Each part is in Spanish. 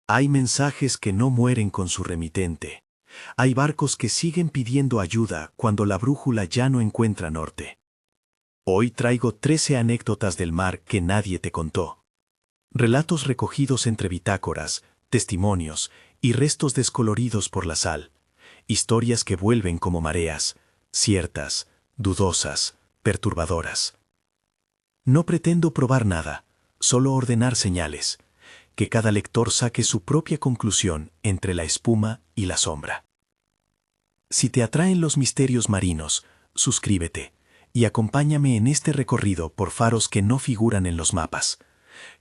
Hay mensajes que no mueren con su remitente. Hay barcos que siguen pidiendo ayuda cuando la brújula ya no encuentra norte. Hoy traigo 13 anécdotas del mar que nadie te contó. Relatos recogidos entre bitácoras, testimonios y restos descoloridos por la sal. Historias que vuelven como mareas, ciertas, dudosas, perturbadoras. No pretendo probar nada, solo ordenar señales, que cada lector saque su propia conclusión entre la espuma y la sombra. Si te atraen los misterios marinos, suscríbete y acompáñame en este recorrido por faros que no figuran en los mapas,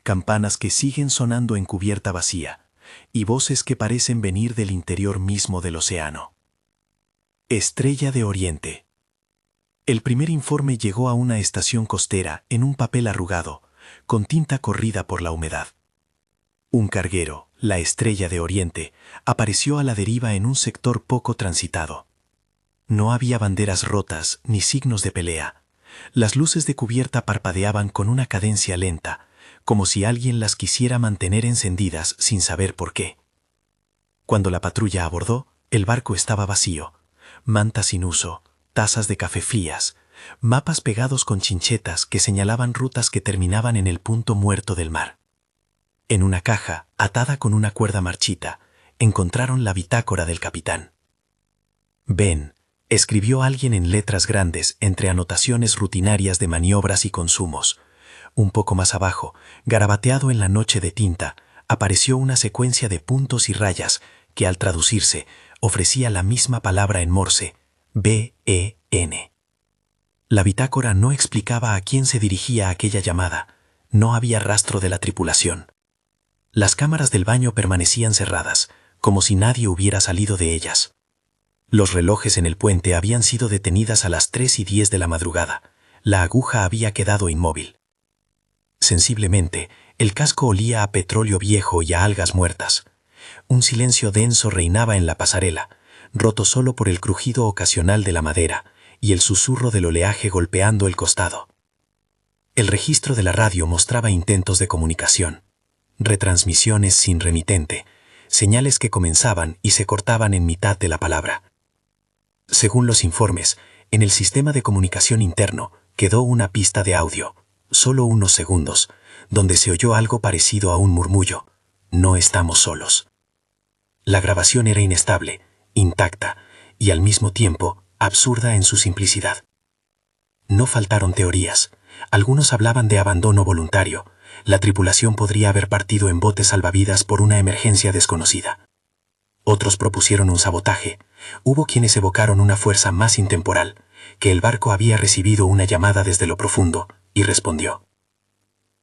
campanas que siguen sonando en cubierta vacía y voces que parecen venir del interior mismo del océano. Estrella de Oriente. El primer informe llegó a una estación costera en un papel arrugado, con tinta corrida por la humedad. Un carguero, la Estrella de Oriente, apareció a la deriva en un sector poco transitado. No había banderas rotas ni signos de pelea. Las luces de cubierta parpadeaban con una cadencia lenta, como si alguien las quisiera mantener encendidas sin saber por qué. Cuando la patrulla abordó, el barco estaba vacío. Mantas sin uso, tazas de café frías, mapas pegados con chinchetas que señalaban rutas que terminaban en el punto muerto del mar. En una caja, atada con una cuerda marchita, encontraron la bitácora del capitán. «Ven», escribió alguien en letras grandes entre anotaciones rutinarias de maniobras y consumos. Un poco más abajo, garabateado en la noche de tinta, apareció una secuencia de puntos y rayas que, al traducirse, ofrecía la misma palabra en morse, B-E-N. La bitácora no explicaba a quién se dirigía aquella llamada. No había rastro de la tripulación. Las cámaras del baño permanecían cerradas, como si nadie hubiera salido de ellas. Los relojes en el puente habían sido detenidas a las 3:10 de la madrugada. La aguja había quedado inmóvil. Sensiblemente, el casco olía a petróleo viejo y a algas muertas. Un silencio denso reinaba en la pasarela, roto solo por el crujido ocasional de la madera y el susurro del oleaje golpeando el costado. El registro de la radio mostraba intentos de comunicación. Retransmisiones sin remitente, señales que comenzaban y se cortaban en mitad de la palabra. Según los informes, en el sistema de comunicación interno quedó una pista de audio, solo unos segundos, donde se oyó algo parecido a un murmullo. No estamos solos. La grabación era inestable, intacta y al mismo tiempo absurda en su simplicidad. No faltaron teorías. Algunos hablaban de abandono voluntario. La tripulación podría haber partido en botes salvavidas por una emergencia desconocida. Otros propusieron un sabotaje. Hubo quienes evocaron una fuerza más intemporal, que el barco había recibido una llamada desde lo profundo, y respondió.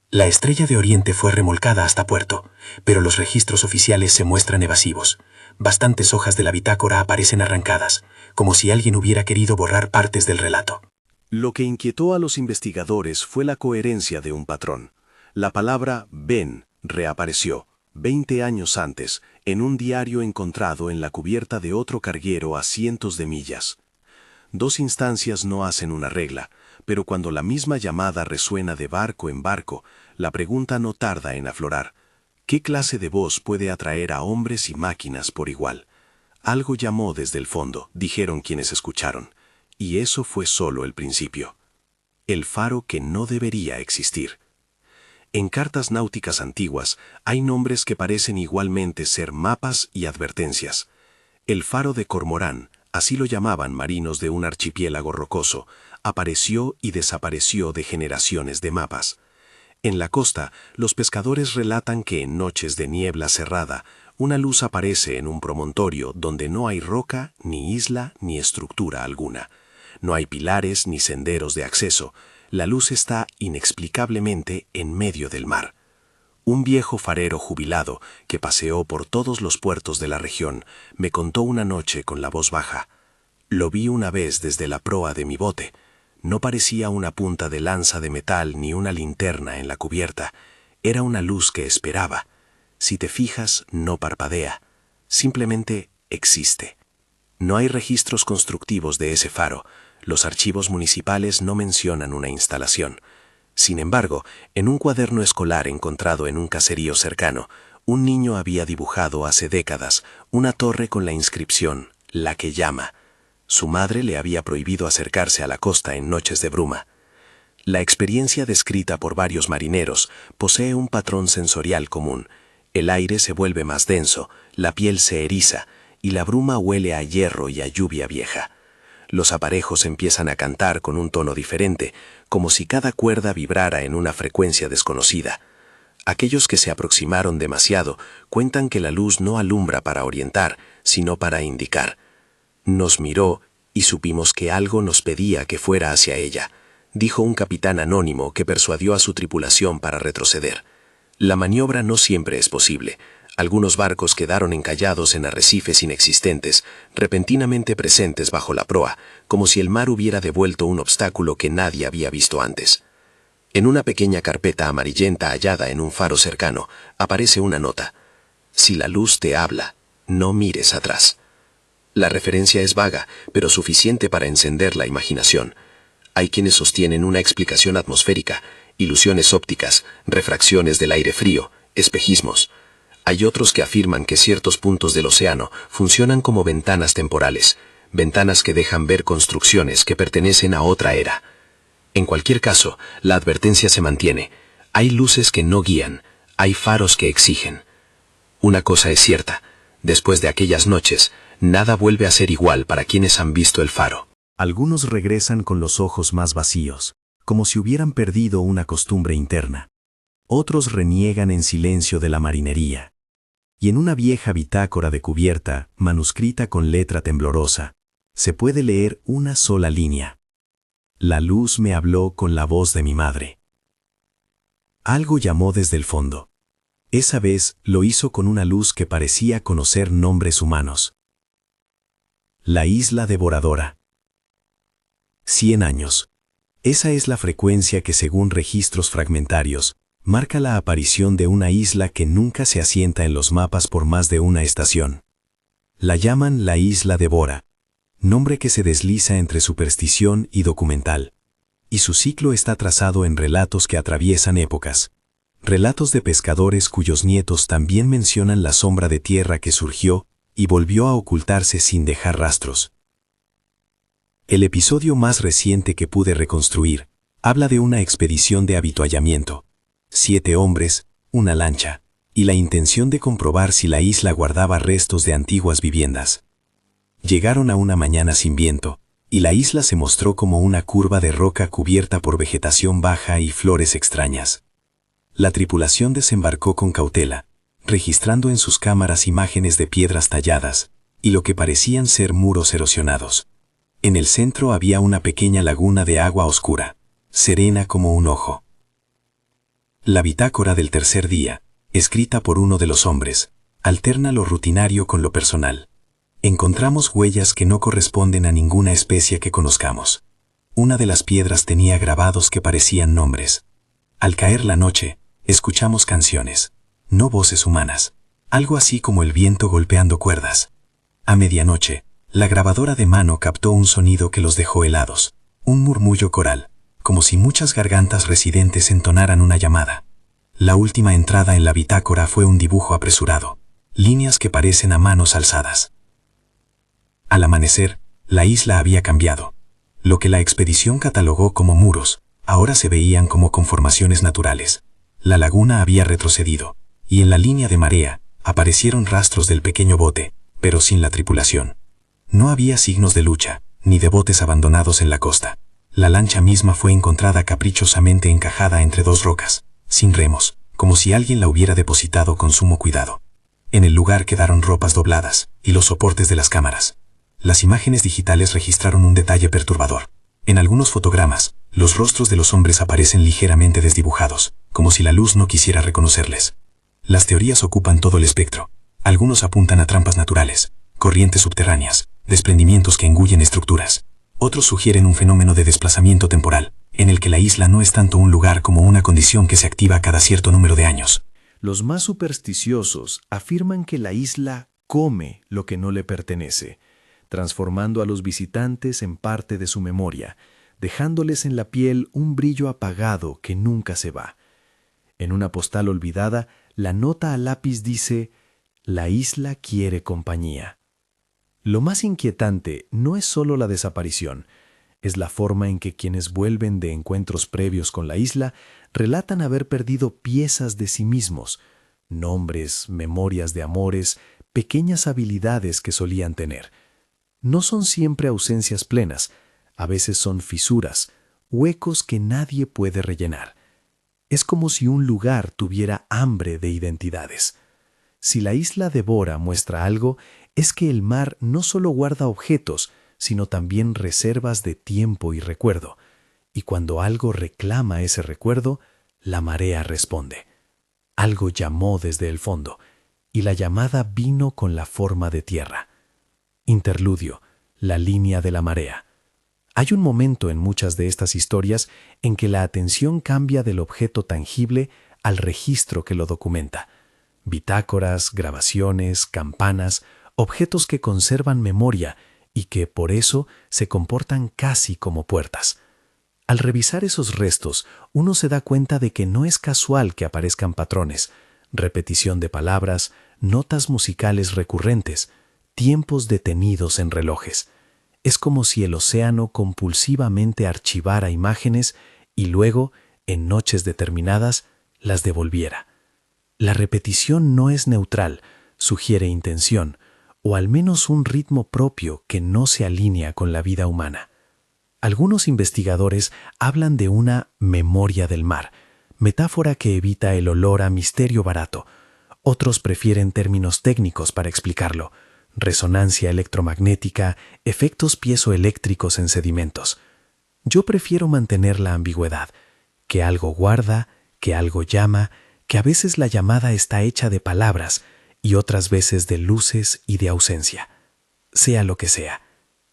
La Estrella de Oriente fue remolcada hasta puerto, pero los registros oficiales se muestran evasivos. Bastantes hojas de la bitácora aparecen arrancadas, como si alguien hubiera querido borrar partes del relato. Lo que inquietó a los investigadores fue la coherencia de un patrón. La palabra «ven» reapareció, 20 años antes, en un diario encontrado en la cubierta de otro carguero a cientos de millas. 2 instancias no hacen una regla, pero cuando la misma llamada resuena de barco en barco, la pregunta no tarda en aflorar. ¿Qué clase de voz puede atraer a hombres y máquinas por igual? Algo llamó desde el fondo, dijeron quienes escucharon, y eso fue solo el principio. El faro que no debería existir. En cartas náuticas antiguas hay nombres que parecen igualmente ser mapas y advertencias. El faro de Cormorán, así lo llamaban marinos de un archipiélago rocoso, apareció y desapareció de generaciones de mapas. En la costa, los pescadores relatan que en noches de niebla cerrada, una luz aparece en un promontorio donde no hay roca, ni isla, ni estructura alguna. No hay pilares ni senderos de acceso. La luz está inexplicablemente en medio del mar. Un viejo farero jubilado que paseó por todos los puertos de la región me contó una noche con la voz baja. Lo vi una vez desde la proa de mi bote. No parecía una punta de lanza de metal ni una linterna en la cubierta. Era una luz que esperaba. Si te fijas, no parpadea. Simplemente existe. No hay registros constructivos de ese faro. Los archivos municipales no mencionan una instalación. Sin embargo, en un cuaderno escolar encontrado en un caserío cercano, Un niño había dibujado hace décadas una torre con la inscripción «La que llama». Su madre le había prohibido acercarse a la costa en noches de bruma. La experiencia descrita por varios marineros posee un patrón sensorial común. El aire se vuelve más denso, la piel se eriza y la bruma huele a hierro y a lluvia vieja. Los aparejos empiezan a cantar con un tono diferente, como si cada cuerda vibrara en una frecuencia desconocida. Aquellos que se aproximaron demasiado cuentan que la luz no alumbra para orientar, sino para indicar. Nos miró y supimos que algo nos pedía que fuera hacia ella, dijo un capitán anónimo que persuadió a su tripulación para retroceder. La maniobra no siempre es posible. Algunos barcos quedaron encallados en arrecifes inexistentes, repentinamente presentes bajo la proa, como si el mar hubiera devuelto un obstáculo que nadie había visto antes. En una pequeña carpeta amarillenta hallada en un faro cercano, aparece una nota. Si la luz te habla, no mires atrás. La referencia es vaga, pero suficiente para encender la imaginación. Hay quienes sostienen una explicación atmosférica, ilusiones ópticas, refracciones del aire frío, espejismos. Hay otros que afirman que ciertos puntos del océano funcionan como ventanas temporales, ventanas que dejan ver construcciones que pertenecen a otra era. En cualquier caso, la advertencia se mantiene. Hay luces que no guían, hay faros que exigen. Una cosa es cierta, después de aquellas noches, nada vuelve a ser igual para quienes han visto el faro. Algunos regresan con los ojos más vacíos, como si hubieran perdido una costumbre interna. Otros reniegan en silencio de la marinería. Y en una vieja bitácora de cubierta, manuscrita con letra temblorosa, se puede leer una sola línea. La luz me habló con la voz de mi madre. Algo llamó desde el fondo. Esa vez lo hizo con una luz que parecía conocer nombres humanos. La isla devoradora. 100 años. Esa es la frecuencia que, según registros fragmentarios, marca la aparición de una isla que nunca se asienta en los mapas por más de una estación. La llaman la isla Devora, nombre que se desliza entre superstición y documental, y su ciclo está trazado en relatos que atraviesan épocas. Relatos de pescadores cuyos nietos también mencionan la sombra de tierra que surgió y volvió a ocultarse sin dejar rastros. El episodio más reciente que pude reconstruir habla de una expedición de avituallamiento. 7 hombres, una lancha, y la intención de comprobar si la isla guardaba restos de antiguas viviendas. Llegaron a una mañana sin viento, y la isla se mostró como una curva de roca cubierta por vegetación baja y flores extrañas. La tripulación desembarcó con cautela, registrando en sus cámaras imágenes de piedras talladas y lo que parecían ser muros erosionados. En el centro había una pequeña laguna de agua oscura, serena como un ojo. La bitácora del tercer día, escrita por uno de los hombres, alterna lo rutinario con lo personal. Encontramos huellas que no corresponden a ninguna especie que conozcamos. Una de las piedras tenía grabados que parecían nombres. Al caer la noche, escuchamos canciones, no voces humanas, algo así como el viento golpeando cuerdas. A medianoche, la grabadora de mano captó un sonido que los dejó helados, un murmullo coral, como si muchas gargantas residentes entonaran una llamada. La última entrada en la bitácora fue un dibujo apresurado, líneas que parecen a manos alzadas. Al amanecer, la isla había cambiado. Lo que la expedición catalogó como muros, ahora se veían como conformaciones naturales. La laguna había retrocedido, y en la línea de marea aparecieron rastros del pequeño bote, pero sin la tripulación. No había signos de lucha, ni de botes abandonados en la costa. La lancha misma fue encontrada caprichosamente encajada entre 2 rocas, sin remos, como si alguien la hubiera depositado con sumo cuidado. En el lugar quedaron ropas dobladas y los soportes de las cámaras. Las imágenes digitales registraron un detalle perturbador. En algunos fotogramas, los rostros de los hombres aparecen ligeramente desdibujados, como si la luz no quisiera reconocerles. Las teorías ocupan todo el espectro. Algunos apuntan a trampas naturales, corrientes subterráneas, desprendimientos que engullen estructuras. Otros sugieren un fenómeno de desplazamiento temporal, en el que la isla no es tanto un lugar como una condición que se activa cada cierto número de años. Los más supersticiosos afirman que la isla come lo que no le pertenece, transformando a los visitantes en parte de su memoria, dejándoles en la piel un brillo apagado que nunca se va. En una postal olvidada, la nota a lápiz dice: «La isla quiere compañía». Lo más inquietante no es solo la desaparición, es la forma en que quienes vuelven de encuentros previos con la isla relatan haber perdido piezas de sí mismos, nombres, memorias de amores, pequeñas habilidades que solían tener. No son siempre ausencias plenas, a veces son fisuras, huecos que nadie puede rellenar. Es como si un lugar tuviera hambre de identidades. Si la isla de Bora muestra algo, es que el mar no solo guarda objetos, sino también reservas de tiempo y recuerdo. Y cuando algo reclama ese recuerdo, la marea responde. Algo llamó desde el fondo, y la llamada vino con la forma de tierra. Interludio, la línea de la marea. Hay un momento en muchas de estas historias en que la atención cambia del objeto tangible al registro que lo documenta. Bitácoras, grabaciones, campanas, objetos que conservan memoria y que, por eso, se comportan casi como puertas. Al revisar esos restos, uno se da cuenta de que no es casual que aparezcan patrones, repetición de palabras, notas musicales recurrentes, tiempos detenidos en relojes. Es como si el océano compulsivamente archivara imágenes y luego, en noches determinadas, las devolviera. La repetición no es neutral, sugiere intención, o al menos un ritmo propio que no se alinea con la vida humana. Algunos investigadores hablan de una memoria del mar, metáfora que evita el olor a misterio barato. Otros prefieren términos técnicos para explicarlo: resonancia electromagnética, efectos piezoeléctricos en sedimentos. Yo prefiero mantener la ambigüedad, que algo guarda, que algo llama, que a veces la llamada está hecha de palabras y otras veces de luces y de ausencia. Sea lo que sea,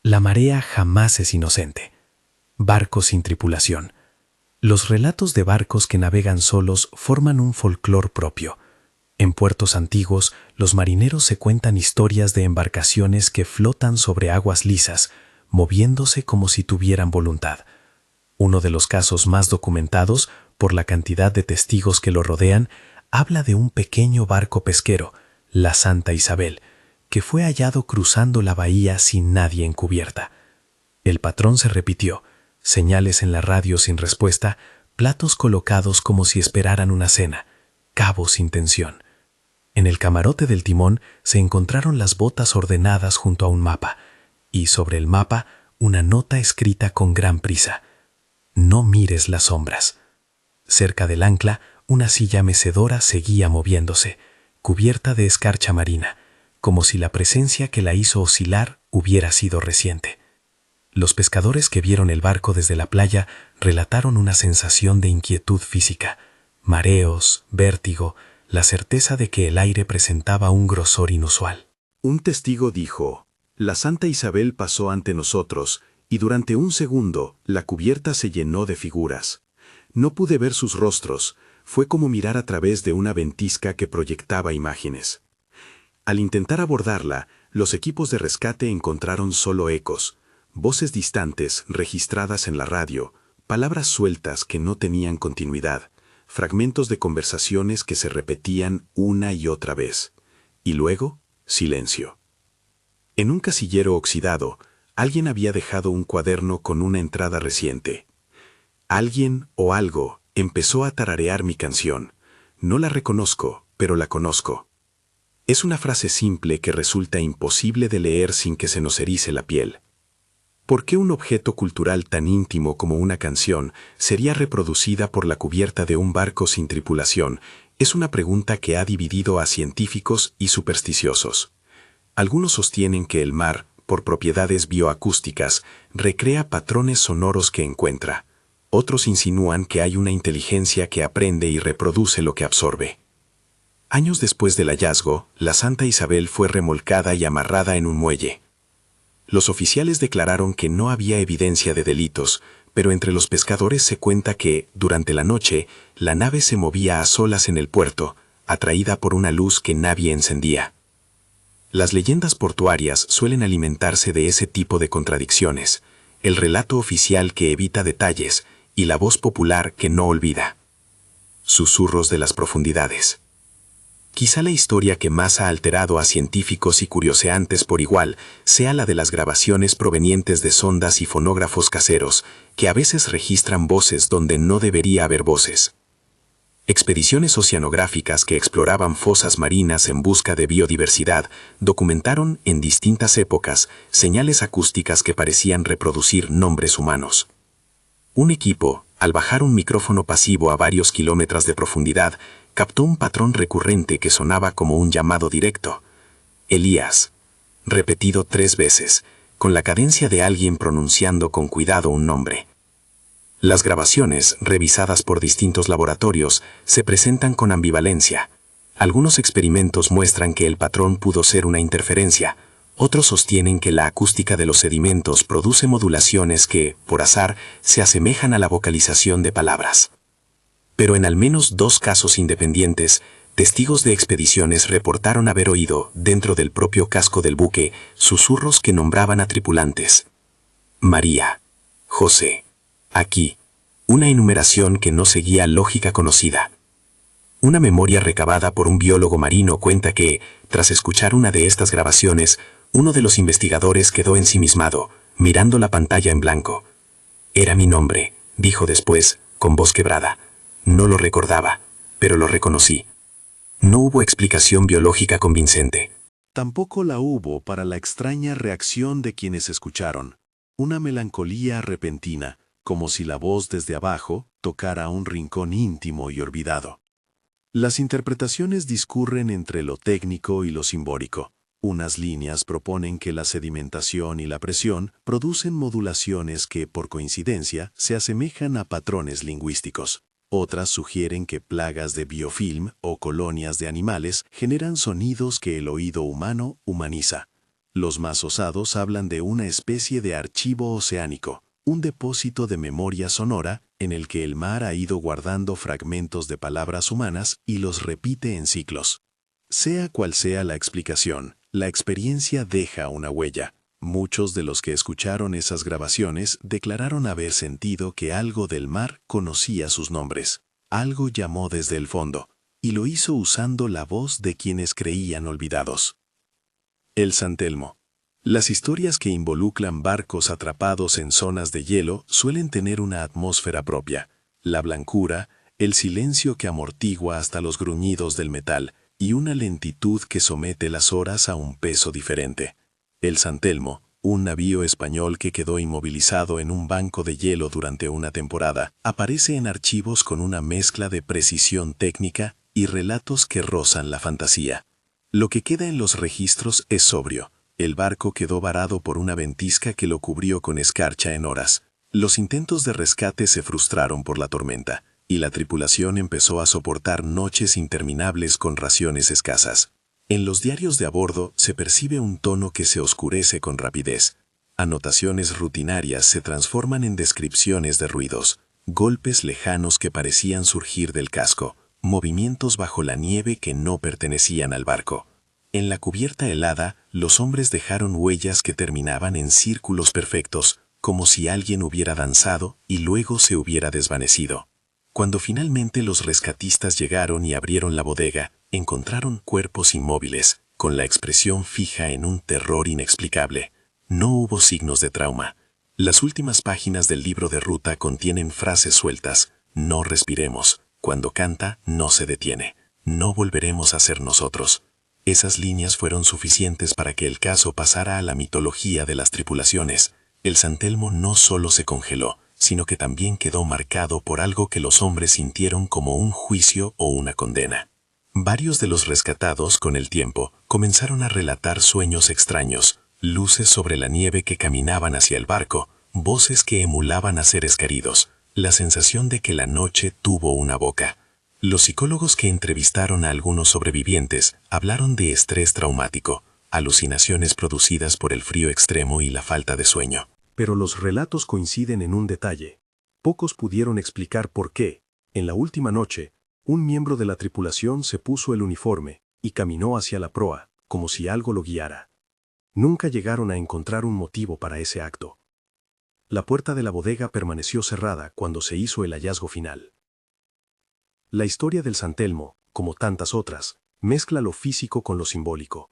la marea jamás es inocente. Barcos sin tripulación. Los relatos de barcos que navegan solos forman un folclore propio. En puertos antiguos, los marineros se cuentan historias de embarcaciones que flotan sobre aguas lisas, moviéndose como si tuvieran voluntad. Uno de los casos más documentados, por la cantidad de testigos que lo rodean, habla de un pequeño barco pesquero, la Santa Isabel, que fue hallado cruzando la bahía sin nadie en cubierta. El patrón se repitió, señales en la radio sin respuesta, platos colocados como si esperaran una cena, cabos sin tensión. En el camarote del timón se encontraron las botas ordenadas junto a un mapa, y sobre el mapa una nota escrita con gran prisa: «No mires las sombras». Cerca del ancla, una silla mecedora seguía moviéndose, cubierta de escarcha marina, como si la presencia que la hizo oscilar hubiera sido reciente. Los pescadores que vieron el barco desde la playa relataron una sensación de inquietud física, mareos, vértigo, la certeza de que el aire presentaba un grosor inusual. Un testigo dijo: «La Santa Isabel pasó ante nosotros y durante un segundo la cubierta se llenó de figuras. No pude ver sus rostros, fue como mirar a través de una ventisca que proyectaba imágenes». Al intentar abordarla, los equipos de rescate encontraron solo ecos, voces distantes registradas en la radio, palabras sueltas que no tenían continuidad, fragmentos de conversaciones que se repetían una y otra vez. Y luego, silencio. En un casillero oxidado, alguien había dejado un cuaderno con una entrada reciente. Alguien o algo empezó a tararear mi canción. No la reconozco, pero la conozco. Es una frase simple que resulta imposible de leer sin que se nos erice la piel. ¿Por qué un objeto cultural tan íntimo como una canción sería reproducida por la cubierta de un barco sin tripulación? Es una pregunta que ha dividido a científicos y supersticiosos. Algunos sostienen que el mar, por propiedades bioacústicas, recrea patrones sonoros que encuentra. Otros insinúan que hay una inteligencia que aprende y reproduce lo que absorbe. Años después del hallazgo, la Santa Isabel fue remolcada y amarrada en un muelle. Los oficiales declararon que no había evidencia de delitos, pero entre los pescadores se cuenta que, durante la noche, la nave se movía a solas en el puerto, atraída por una luz que nadie encendía. Las leyendas portuarias suelen alimentarse de ese tipo de contradicciones, el relato oficial que evita detalles y la voz popular que no olvida. Susurros de las profundidades. Quizá la historia que más ha alterado a científicos y curioseantes por igual sea la de las grabaciones provenientes de sondas y fonógrafos caseros, que a veces registran voces donde no debería haber voces. Expediciones oceanográficas que exploraban fosas marinas en busca de biodiversidad documentaron en distintas épocas señales acústicas que parecían reproducir nombres humanos. Un equipo, al bajar un micrófono pasivo a varios kilómetros de profundidad, captó un patrón recurrente que sonaba como un llamado directo. Elías, repetido 3 veces, con la cadencia de alguien pronunciando con cuidado un nombre. Las grabaciones, revisadas por distintos laboratorios, se presentan con ambivalencia. Algunos experimentos muestran que el patrón pudo ser una interferencia. Otros sostienen que la acústica de los sedimentos produce modulaciones que, por azar, se asemejan a la vocalización de palabras. Pero en al menos 2 casos independientes, testigos de expediciones reportaron haber oído, dentro del propio casco del buque, susurros que nombraban a tripulantes. María, José. Aquí, una enumeración que no seguía lógica conocida. Una memoria recabada por un biólogo marino cuenta que, tras escuchar una de estas grabaciones, uno de los investigadores quedó ensimismado, mirando la pantalla en blanco. Era mi nombre, dijo después, con voz quebrada. No lo recordaba, pero lo reconocí. No hubo explicación biológica convincente. Tampoco la hubo para la extraña reacción de quienes escucharon. Una melancolía repentina, como si la voz desde abajo tocara un rincón íntimo y olvidado. Las interpretaciones discurren entre lo técnico y lo simbólico. Unas líneas proponen que la sedimentación y la presión producen modulaciones que, por coincidencia, se asemejan a patrones lingüísticos. Otras sugieren que plagas de biofilm o colonias de animales generan sonidos que el oído humano humaniza. Los más osados hablan de una especie de archivo oceánico, un depósito de memoria sonora en el que el mar ha ido guardando fragmentos de palabras humanas y los repite en ciclos. Sea cual sea la explicación, la experiencia deja una huella. Muchos de los que escucharon esas grabaciones declararon haber sentido que algo del mar conocía sus nombres. Algo llamó desde el fondo, y lo hizo usando la voz de quienes creían olvidados. El San Telmo. Las historias que involucran barcos atrapados en zonas de hielo suelen tener una atmósfera propia. La blancura, el silencio que amortigua hasta los gruñidos del metal y una lentitud que somete las horas a un peso diferente. El San Telmo, un navío español que quedó inmovilizado en un banco de hielo durante una temporada, aparece en archivos con una mezcla de precisión técnica y relatos que rozan la fantasía. Lo que queda en los registros es sobrio. El barco quedó varado por una ventisca que lo cubrió con escarcha en horas. Los intentos de rescate se frustraron por la tormenta, y la tripulación empezó a soportar noches interminables con raciones escasas. En los diarios de a bordo se percibe un tono que se oscurece con rapidez. Anotaciones rutinarias se transforman en descripciones de ruidos, golpes lejanos que parecían surgir del casco, movimientos bajo la nieve que no pertenecían al barco. En la cubierta helada, los hombres dejaron huellas que terminaban en círculos perfectos, como si alguien hubiera danzado y luego se hubiera desvanecido. Cuando finalmente los rescatistas llegaron y abrieron la bodega, encontraron cuerpos inmóviles, con la expresión fija en un terror inexplicable. No hubo signos de trauma. Las últimas páginas del libro de ruta contienen frases sueltas. No respiremos. Cuando canta, no se detiene. No volveremos a ser nosotros. Esas líneas fueron suficientes para que el caso pasara a la mitología de las tripulaciones. El San Telmo no solo se congeló, sino que también quedó marcado por algo que los hombres sintieron como un juicio o una condena. Varios de los rescatados, con el tiempo, comenzaron a relatar sueños extraños, luces sobre la nieve que caminaban hacia el barco, voces que emulaban a seres queridos, la sensación de que la noche tuvo una boca. Los psicólogos que entrevistaron a algunos sobrevivientes hablaron de estrés traumático, alucinaciones producidas por el frío extremo y la falta de sueño. Pero los relatos coinciden en un detalle. Pocos pudieron explicar por qué, en la última noche, un miembro de la tripulación se puso el uniforme y caminó hacia la proa, como si algo lo guiara. Nunca llegaron a encontrar un motivo para ese acto. La puerta de la bodega permaneció cerrada cuando se hizo el hallazgo final. La historia del San Telmo, como tantas otras, Mezcla lo físico con lo simbólico.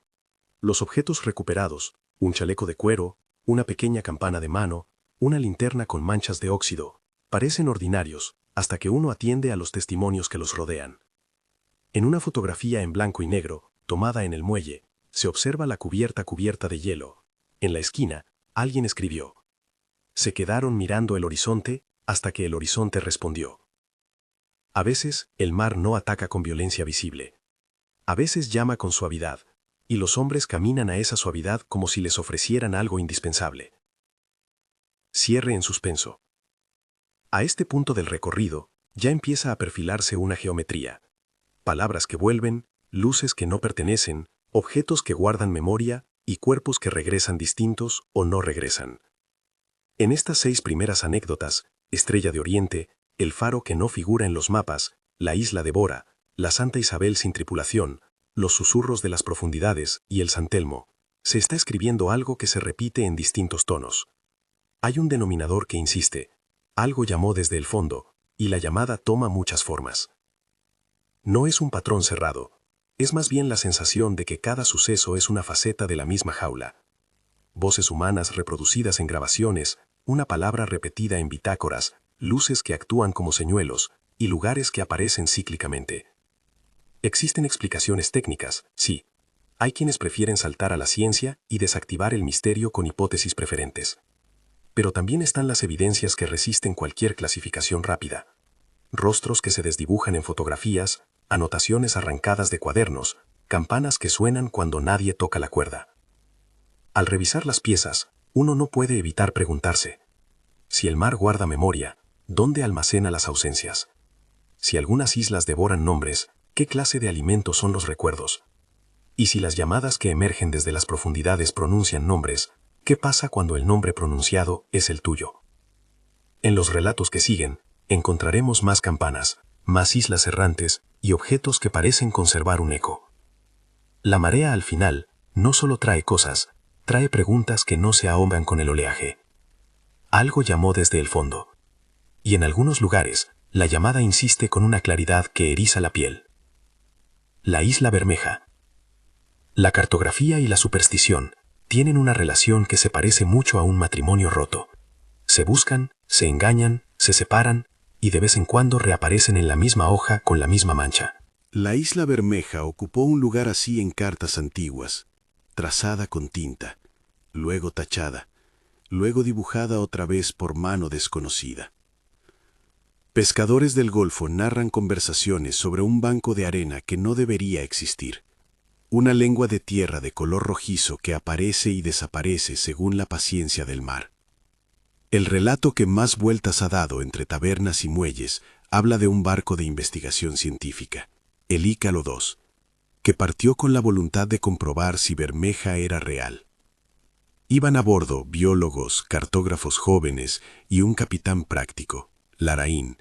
Los objetos recuperados, un chaleco de cuero, una pequeña campana de mano, una linterna con manchas de óxido, parecen ordinarios, hasta que uno atiende a los testimonios que los rodean. En una fotografía en blanco y negro, tomada en el muelle, se observa la cubierta de hielo. En la esquina, alguien escribió: "Se quedaron mirando el horizonte hasta que el horizonte respondió". A veces, el mar no ataca con violencia visible. A veces llama con suavidad, y los hombres caminan a esa suavidad como si les ofrecieran algo indispensable. Cierre en suspenso. A este punto del recorrido, ya empieza a perfilarse una geometría. Palabras que vuelven, luces que no pertenecen, objetos que guardan memoria y cuerpos que regresan distintos o no regresan. En estas 6 primeras anécdotas, Estrella de Oriente, el faro que no figura en los mapas, la isla de Bora, la Santa Isabel sin tripulación, los susurros de las profundidades y el San Telmo, se está escribiendo algo que se repite en distintos tonos. Hay un denominador que insiste: algo llamó desde el fondo, y la llamada toma muchas formas. No es un patrón cerrado, es más bien la sensación de que cada suceso es una faceta de la misma jaula. Voces humanas reproducidas en grabaciones, una palabra repetida en bitácoras, luces que actúan como señuelos, y lugares que aparecen cíclicamente. Existen explicaciones técnicas, sí. Hay quienes prefieren saltar a la ciencia y desactivar el misterio con hipótesis preferentes. Pero también están las evidencias que resisten cualquier clasificación rápida. Rostros que se desdibujan en fotografías, anotaciones arrancadas de cuadernos, campanas que suenan cuando nadie toca la cuerda. Al revisar las piezas, uno no puede evitar preguntarse: si el mar guarda memoria, ¿dónde almacena las ausencias? Si algunas islas devoran nombres, ¿qué clase de alimentos son los recuerdos? Y si las llamadas que emergen desde las profundidades pronuncian nombres, ¿qué pasa cuando el nombre pronunciado es el tuyo? En los relatos que siguen, encontraremos más campanas, más islas errantes y objetos que parecen conservar un eco. La marea al final no solo trae cosas, trae preguntas que no se ahogan con el oleaje. Algo llamó desde el fondo. Y en algunos lugares, la llamada insiste con una claridad que eriza la piel. La Isla Bermeja. La cartografía y la superstición tienen una relación que se parece mucho a un matrimonio roto. Se buscan, se engañan, se separan y de vez en cuando reaparecen en la misma hoja con la misma mancha. La Isla Bermeja ocupó un lugar así en cartas antiguas, trazada con tinta, luego tachada, luego dibujada otra vez por mano desconocida. Pescadores del Golfo narran conversaciones sobre un banco de arena que no debería existir. Una lengua de tierra de color rojizo que aparece y desaparece según la paciencia del mar. El relato que más vueltas ha dado entre tabernas y muelles habla de un barco de investigación científica, el Ícaro II, que partió con la voluntad de comprobar si Bermeja era real. Iban a bordo biólogos, cartógrafos jóvenes y un capitán práctico, Larraín,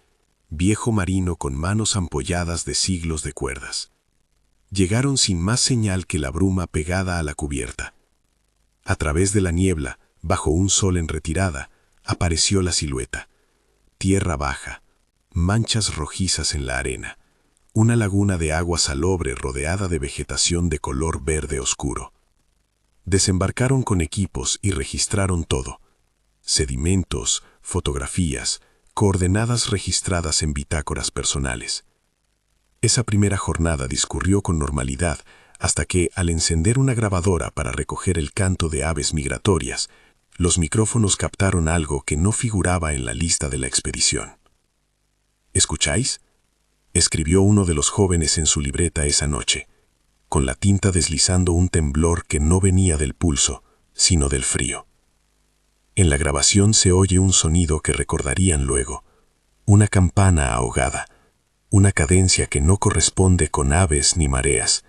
viejo marino con manos ampolladas de siglos de cuerdas. Llegaron sin más señal que la bruma pegada a la cubierta. A través de la niebla, bajo un sol en retirada, apareció la silueta. Tierra baja, manchas rojizas en la arena, una laguna de agua salobre rodeada de vegetación de color verde oscuro. Desembarcaron con equipos y registraron todo: sedimentos, fotografías, coordenadas registradas en bitácoras personales. Esa primera jornada discurrió con normalidad hasta que, al encender una grabadora para recoger el canto de aves migratorias, los micrófonos captaron algo que no figuraba en la lista de la expedición. ¿Escucháis?, escribió uno de los jóvenes en su libreta esa noche, con la tinta deslizando un temblor que no venía del pulso, sino del frío. En la grabación se oye un sonido que recordarían luego, una campana ahogada, una cadencia que no corresponde con aves ni mareas,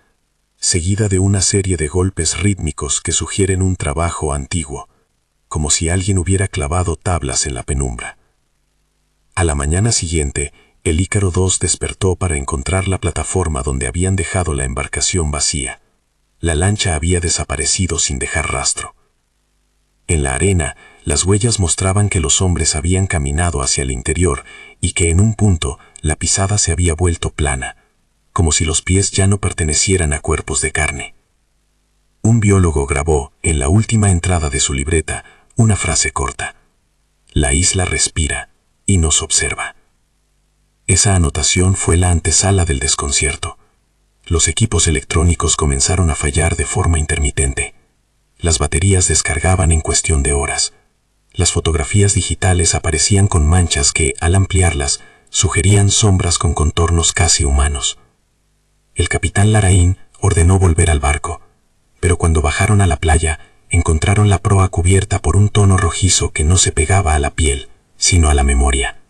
seguida de una serie de golpes rítmicos que sugieren un trabajo antiguo, como si alguien hubiera clavado tablas en la penumbra. A la mañana siguiente, el Ícaro II despertó para encontrar la plataforma donde habían dejado la embarcación vacía. La lancha había desaparecido sin dejar rastro. En la arena, las huellas mostraban que los hombres habían caminado hacia el interior y que en un punto la pisada se había vuelto plana, como si los pies ya no pertenecieran a cuerpos de carne. Un biólogo grabó, en la última entrada de su libreta, una frase corta: "La isla respira y nos observa". Esa anotación fue la antesala del desconcierto. Los equipos electrónicos comenzaron a fallar de forma intermitente. Las baterías descargaban en cuestión de horas. Las fotografías digitales aparecían con manchas que, al ampliarlas, sugerían sombras con contornos casi humanos. El capitán Larraín ordenó volver al barco, pero cuando bajaron a la playa, encontraron la proa cubierta por un tono rojizo que no se pegaba a la piel, sino a la memoria.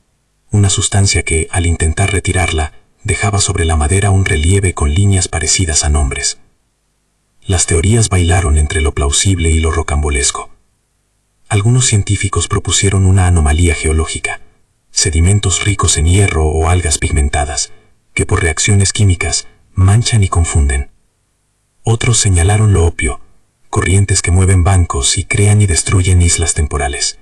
Una sustancia que, al intentar retirarla, dejaba sobre la madera un relieve con líneas parecidas a nombres. Las teorías bailaron entre lo plausible y lo rocambolesco. Algunos científicos propusieron una anomalía geológica, sedimentos ricos en hierro o algas pigmentadas, que por reacciones químicas manchan y confunden. Otros señalaron lo obvio, corrientes que mueven bancos y crean y destruyen islas temporales.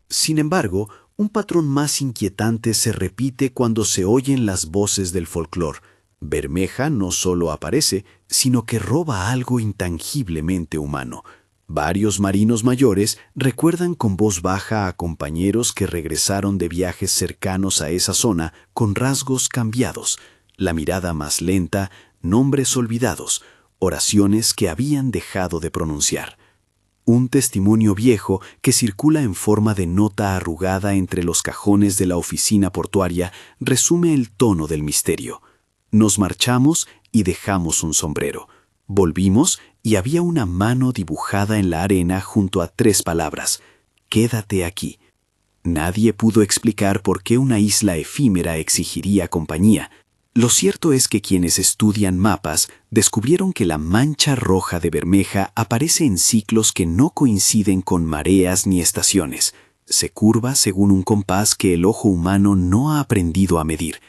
Sin embargo, un patrón más inquietante se repite cuando se oyen las voces del folclore. Bermeja no solo aparece, sino que roba algo intangiblemente humano. Varios marinos mayores recuerdan con voz baja a compañeros que regresaron de viajes cercanos a esa zona con rasgos cambiados, la mirada más lenta, nombres olvidados, oraciones que habían dejado de pronunciar. Un testimonio viejo que circula en forma de nota arrugada entre los cajones de la oficina portuaria resume el tono del misterio. Nos marchamos y dejamos un sombrero. Volvimos y había una mano dibujada en la arena junto a 3 palabras: "Quédate aquí". Nadie pudo explicar por qué una isla efímera exigiría compañía. Lo cierto es que quienes estudian mapas descubrieron que la mancha roja de Bermeja aparece en ciclos que no coinciden con mareas ni estaciones. Se curva según un compás que el ojo humano no ha aprendido a medir.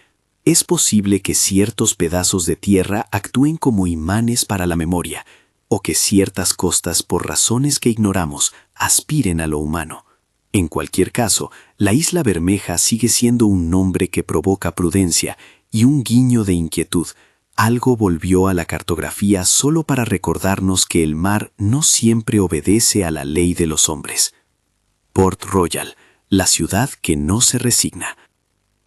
Es posible que ciertos pedazos de tierra actúen como imanes para la memoria, o que ciertas costas, por razones que ignoramos, aspiren a lo humano. En cualquier caso, la isla Bermeja sigue siendo un nombre que provoca prudencia y un guiño de inquietud. Algo volvió a la cartografía solo para recordarnos que el mar no siempre obedece a la ley de los hombres. Port Royal, la ciudad que no se resigna.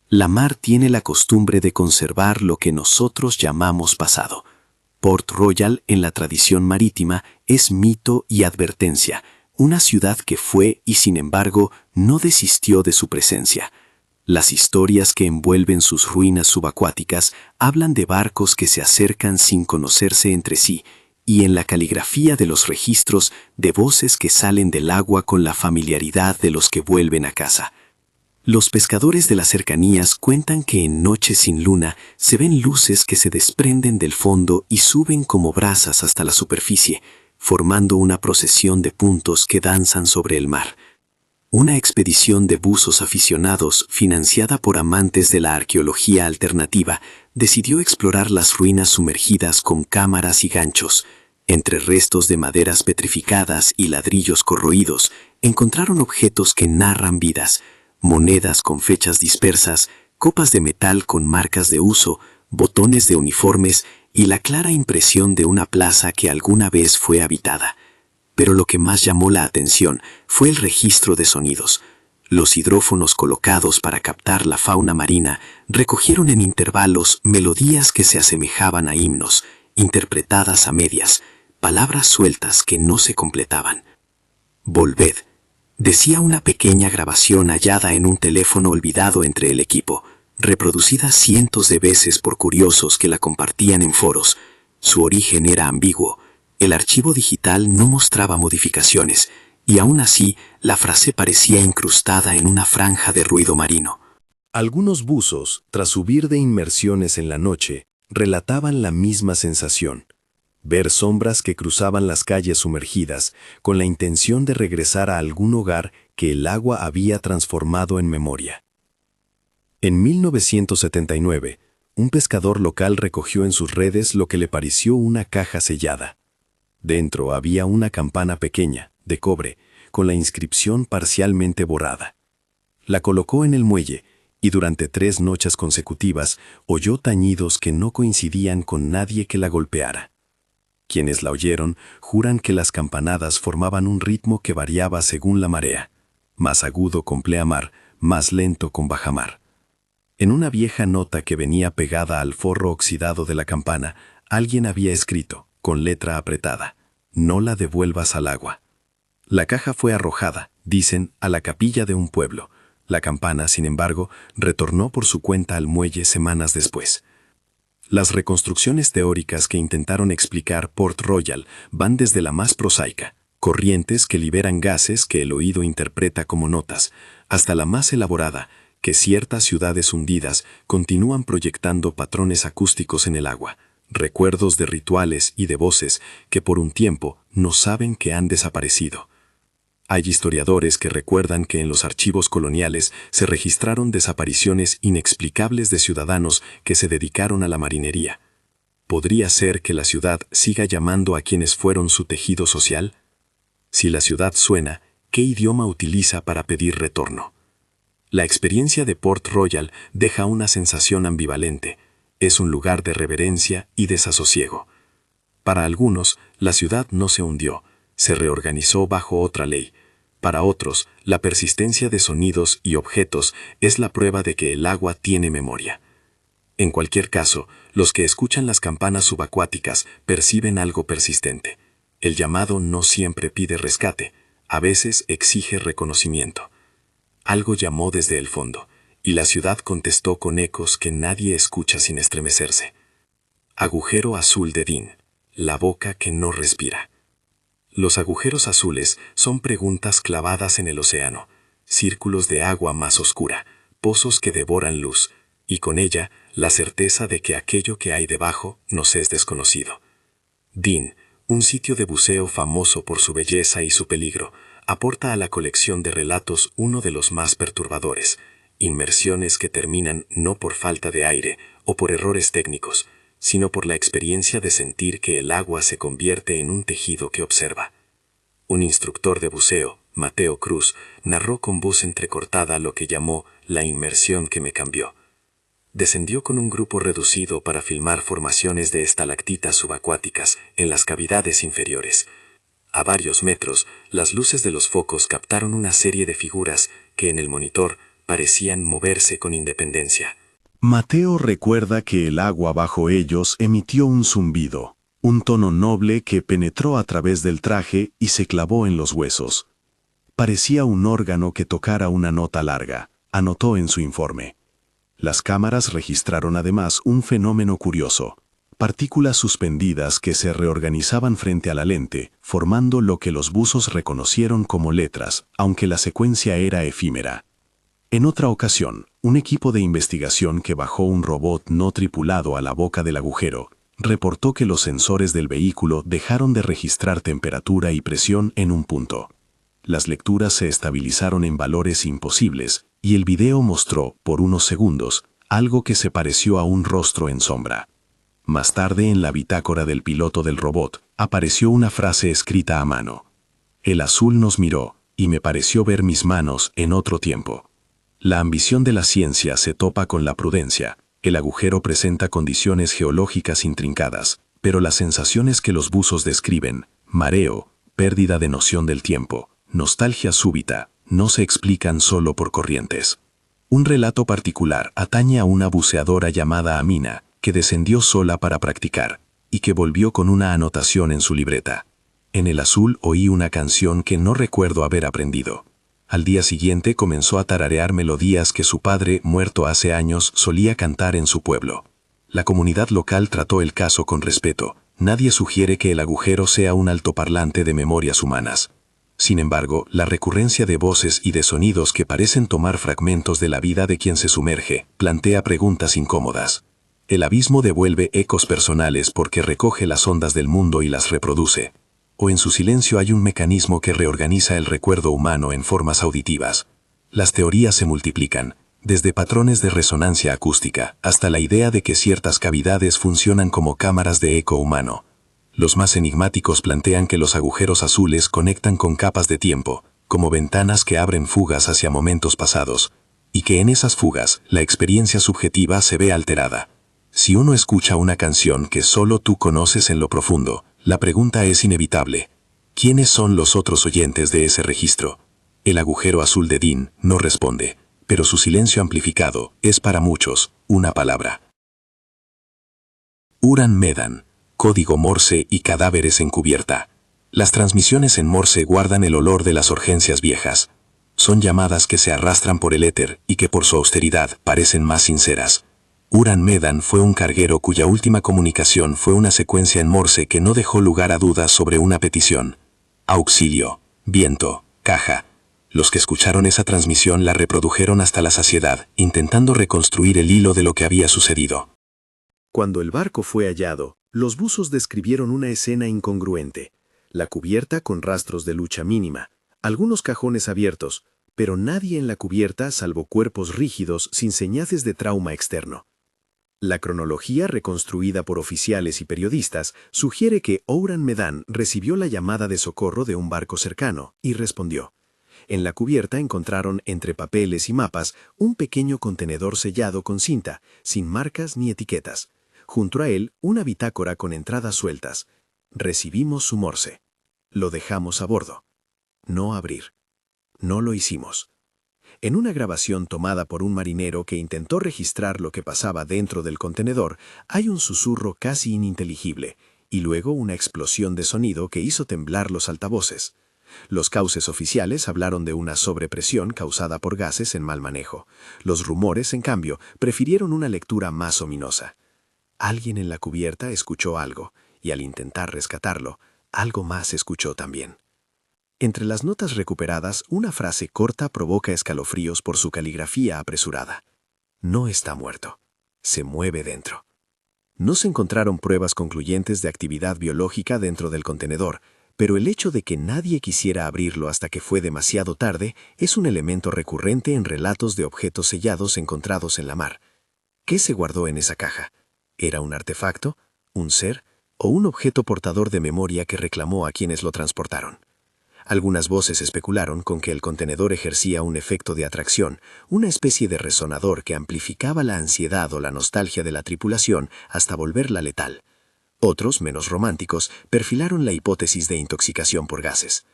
La mar tiene la costumbre de conservar lo que nosotros llamamos pasado. Port Royal, en la tradición marítima, es mito y advertencia, una ciudad que fue y sin embargo no desistió de su presencia. Las historias que envuelven sus ruinas subacuáticas hablan de barcos que se acercan sin conocerse entre sí, y en la caligrafía de los registros de voces que salen del agua con la familiaridad de los que vuelven a casa. Los pescadores de las cercanías cuentan que en noches sin luna se ven luces que se desprenden del fondo y suben como brasas hasta la superficie, formando una procesión de puntos que danzan sobre el mar. Una expedición de buzos aficionados, financiada por amantes de la arqueología alternativa, decidió explorar las ruinas sumergidas con cámaras y ganchos. Entre restos de maderas petrificadas y ladrillos corroídos, encontraron objetos que narran vidas: monedas con fechas dispersas, copas de metal con marcas de uso, botones de uniformes y la clara impresión de una plaza que alguna vez fue habitada. Pero lo que más llamó la atención fue el registro de sonidos. Los hidrófonos colocados para captar la fauna marina recogieron en intervalos melodías que se asemejaban a himnos, interpretadas a medias, palabras sueltas que no se completaban. «Volved», decía una pequeña grabación hallada en un teléfono olvidado entre el equipo, reproducida cientos de veces por curiosos que la compartían en foros. Su origen era ambiguo. El archivo digital no mostraba modificaciones, y aún así la frase parecía incrustada en una franja de ruido marino. Algunos buzos, tras subir de inmersiones en la noche, relataban la misma sensación: ver sombras que cruzaban las calles sumergidas con la intención de regresar a algún hogar que el agua había transformado en memoria. En 1979, un pescador local recogió en sus redes lo que le pareció una caja sellada. Dentro había una campana pequeña, de cobre, con la inscripción parcialmente borrada. La colocó en el muelle y durante 3 noches consecutivas oyó tañidos que no coincidían con nadie que la golpeara. Quienes la oyeron juran que las campanadas formaban un ritmo que variaba según la marea, más agudo con pleamar, más lento con bajamar. En una vieja nota que venía pegada al forro oxidado de la campana, alguien había escrito, con letra apretada, «No la devuelvas al agua». La caja fue arrojada, dicen, a la capilla de un pueblo. La campana, sin embargo, retornó por su cuenta al muelle semanas después. Las reconstrucciones teóricas que intentaron explicar Port Royal van desde la más prosaica, corrientes que liberan gases que el oído interpreta como notas, hasta la más elaborada, que ciertas ciudades hundidas continúan proyectando patrones acústicos en el agua, recuerdos de rituales y de voces que por un tiempo no saben que han desaparecido. Hay historiadores que recuerdan que en los archivos coloniales se registraron desapariciones inexplicables de ciudadanos que se dedicaron a la marinería. ¿Podría ser que la ciudad siga llamando a quienes fueron su tejido social? Si la ciudad suena, ¿qué idioma utiliza para pedir retorno? La experiencia de Port Royal deja una sensación ambivalente. Es un lugar de reverencia y desasosiego. Para algunos, la ciudad no se hundió, se reorganizó bajo otra ley. Para otros, la persistencia de sonidos y objetos es la prueba de que el agua tiene memoria. En cualquier caso, los que escuchan las campanas subacuáticas perciben algo persistente. El llamado no siempre pide rescate, a veces exige reconocimiento. Algo llamó desde el fondo, y la ciudad contestó con ecos que nadie escucha sin estremecerse. Agujero azul de Dean, la boca que no respira. Los agujeros azules son preguntas clavadas en el océano, círculos de agua más oscura, pozos que devoran luz, y con ella la certeza de que aquello que hay debajo nos es desconocido. Dean, un sitio de buceo famoso por su belleza y su peligro, aporta a la colección de relatos uno de los más perturbadores, inmersiones que terminan no por falta de aire o por errores técnicos, sino por la experiencia de sentir que el agua se convierte en un tejido que observa. Un instructor de buceo, Mateo Cruz, narró con voz entrecortada lo que llamó la inmersión que me cambió. Descendió con un grupo reducido para filmar formaciones de estalactitas subacuáticas en las cavidades inferiores. A varios metros, las luces de los focos captaron una serie de figuras que en el monitor parecían moverse con independencia. Mateo recuerda que el agua bajo ellos emitió un zumbido, un tono noble que penetró a través del traje y se clavó en los huesos. Parecía un órgano que tocara una nota larga, anotó en su informe. Las cámaras registraron además un fenómeno curioso: partículas suspendidas que se reorganizaban frente a la lente, formando lo que los buzos reconocieron como letras, aunque la secuencia era efímera. En otra ocasión, un equipo de investigación que bajó un robot no tripulado a la boca del agujero, reportó que los sensores del vehículo dejaron de registrar temperatura y presión en un punto. Las lecturas se estabilizaron en valores imposibles, y el video mostró, por unos segundos, algo que se pareció a un rostro en sombra. Más tarde, en la bitácora del piloto del robot, apareció una frase escrita a mano. El azul nos miró, y me pareció ver mis manos en otro tiempo. La ambición de la ciencia se topa con la prudencia. El agujero presenta condiciones geológicas intrincadas, pero las sensaciones que los buzos describen, mareo, pérdida de noción del tiempo, nostalgia súbita, no se explican solo por corrientes. Un relato particular atañe a una buceadora llamada Amina, que descendió sola para practicar, y que volvió con una anotación en su libreta. En el azul oí una canción que no recuerdo haber aprendido. Al día siguiente comenzó a tararear melodías que su padre, muerto hace años, solía cantar en su pueblo. La comunidad local trató el caso con respeto. Nadie sugiere que el agujero sea un altoparlante de memorias humanas. Sin embargo, la recurrencia de voces y de sonidos que parecen tomar fragmentos de la vida de quien se sumerge, plantea preguntas incómodas. El abismo devuelve ecos personales porque recoge las ondas del mundo y las reproduce. O en su silencio hay un mecanismo que reorganiza el recuerdo humano en formas auditivas. Las teorías se multiplican, desde patrones de resonancia acústica hasta la idea de que ciertas cavidades funcionan como cámaras de eco humano. Los más enigmáticos plantean que los agujeros azules conectan con capas de tiempo, como ventanas que abren fugas hacia momentos pasados. y que en esas fugas la experiencia subjetiva se ve alterada. Si uno escucha una canción que solo tú conoces en lo profundo, la pregunta es inevitable. ¿Quiénes son los otros oyentes de ese registro? El agujero azul de Dean no responde, pero su silencio amplificado es para muchos una palabra. Uran Medan, código Morse y cadáveres en cubierta. Las transmisiones en Morse guardan el olor de las urgencias viejas. Son llamadas que se arrastran por el éter y que por su austeridad parecen más sinceras. Uran Medan fue un carguero cuya última comunicación fue una secuencia en Morse que no dejó lugar a dudas sobre una petición. Auxilio, viento, caja. Los que escucharon esa transmisión la reprodujeron hasta la saciedad, intentando reconstruir el hilo de lo que había sucedido. Cuando el barco fue hallado, los buzos describieron una escena incongruente. La cubierta con rastros de lucha mínima, algunos cajones abiertos, pero nadie en la cubierta salvo cuerpos rígidos sin señales de trauma externo. La cronología reconstruida por oficiales y periodistas sugiere que Uran Medan recibió la llamada de socorro de un barco cercano y respondió. En la cubierta encontraron, entre papeles y mapas, un pequeño contenedor sellado con cinta, sin marcas ni etiquetas. Junto a él, una bitácora con entradas sueltas. Recibimos su Morse. Lo dejamos a bordo. No abrir. No lo hicimos. En una grabación tomada por un marinero que intentó registrar lo que pasaba dentro del contenedor, hay un susurro casi ininteligible, y luego una explosión de sonido que hizo temblar los altavoces. Los cauces oficiales hablaron de una sobrepresión causada por gases en mal manejo. Los rumores, en cambio, prefirieron una lectura más ominosa. Alguien en la cubierta escuchó algo, y al intentar rescatarlo, algo más escuchó también. Entre las notas recuperadas, una frase corta provoca escalofríos por su caligrafía apresurada. No está muerto. Se mueve dentro. No se encontraron pruebas concluyentes de actividad biológica dentro del contenedor, pero el hecho de que nadie quisiera abrirlo hasta que fue demasiado tarde es un elemento recurrente en relatos de objetos sellados encontrados en la mar. ¿Qué se guardó en esa caja? ¿Era un artefacto, un ser o un objeto portador de memoria que reclamó a quienes lo transportaron? Algunas voces especularon con que el contenedor ejercía un efecto de atracción, una especie de resonador que amplificaba la ansiedad o la nostalgia de la tripulación hasta volverla letal. Otros, menos románticos, perfilaron la hipótesis de intoxicación por gases.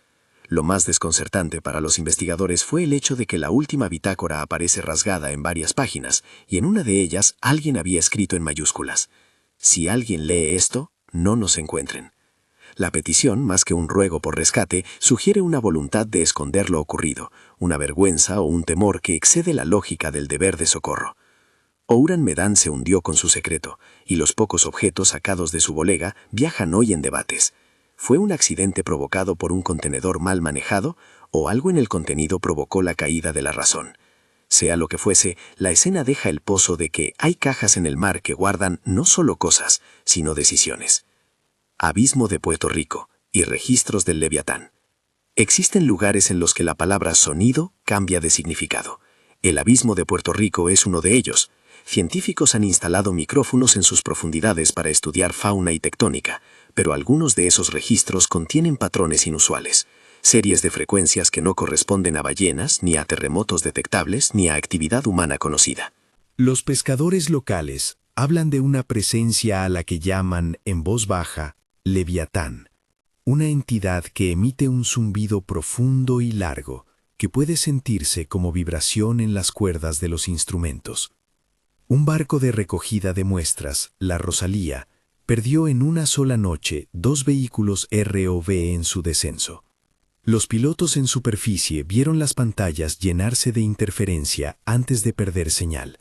Lo más desconcertante para los investigadores fue el hecho de que la última bitácora aparece rasgada en varias páginas, y en una de ellas alguien había escrito en mayúsculas: «Si alguien lee esto, no nos encuentren». La petición, más que un ruego por rescate, sugiere una voluntad de esconder lo ocurrido, una vergüenza o un temor que excede la lógica del deber de socorro. Uran Medan se hundió con su secreto, y los pocos objetos sacados de su bodega viajan hoy en debates. ¿Fue un accidente provocado por un contenedor mal manejado o algo en el contenido provocó la caída de la razón? Sea lo que fuese, la escena deja el pozo de que hay cajas en el mar que guardan no solo cosas, sino decisiones. Abismo de Puerto Rico y registros del Leviatán. Existen lugares en los que la palabra sonido cambia de significado. El Abismo de Puerto Rico es uno de ellos. Científicos han instalado micrófonos en sus profundidades para estudiar fauna y tectónica, pero algunos de esos registros contienen patrones inusuales, series de frecuencias que no corresponden a ballenas, ni a terremotos detectables, ni a actividad humana conocida. Los pescadores locales hablan de una presencia a la que llaman, en voz baja, Leviatán, una entidad que emite un zumbido profundo y largo que puede sentirse como vibración en las cuerdas de los instrumentos. Un barco de recogida de muestras, la Rosalía, perdió en una sola noche 2 vehículos ROV en su descenso. Los pilotos en superficie vieron las pantallas llenarse de interferencia antes de perder señal,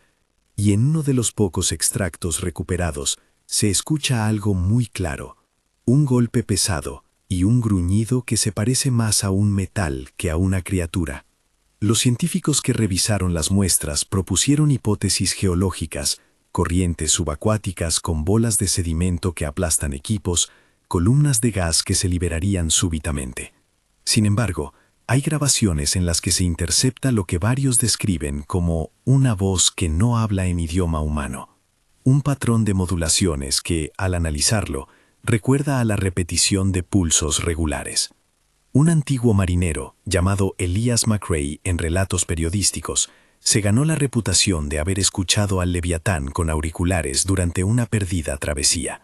y en uno de los pocos extractos recuperados se escucha algo muy claro: un golpe pesado y un gruñido que se parece más a un metal que a una criatura. Los científicos que revisaron las muestras propusieron hipótesis geológicas, corrientes subacuáticas con bolas de sedimento que aplastan equipos, columnas de gas que se liberarían súbitamente. Sin embargo, hay grabaciones en las que se intercepta lo que varios describen como una voz que no habla en idioma humano, un patrón de modulaciones que, al analizarlo, recuerda a la repetición de pulsos regulares. Un antiguo marinero, llamado Elias McRae en relatos periodísticos, se ganó la reputación de haber escuchado al Leviatán con auriculares durante una perdida travesía.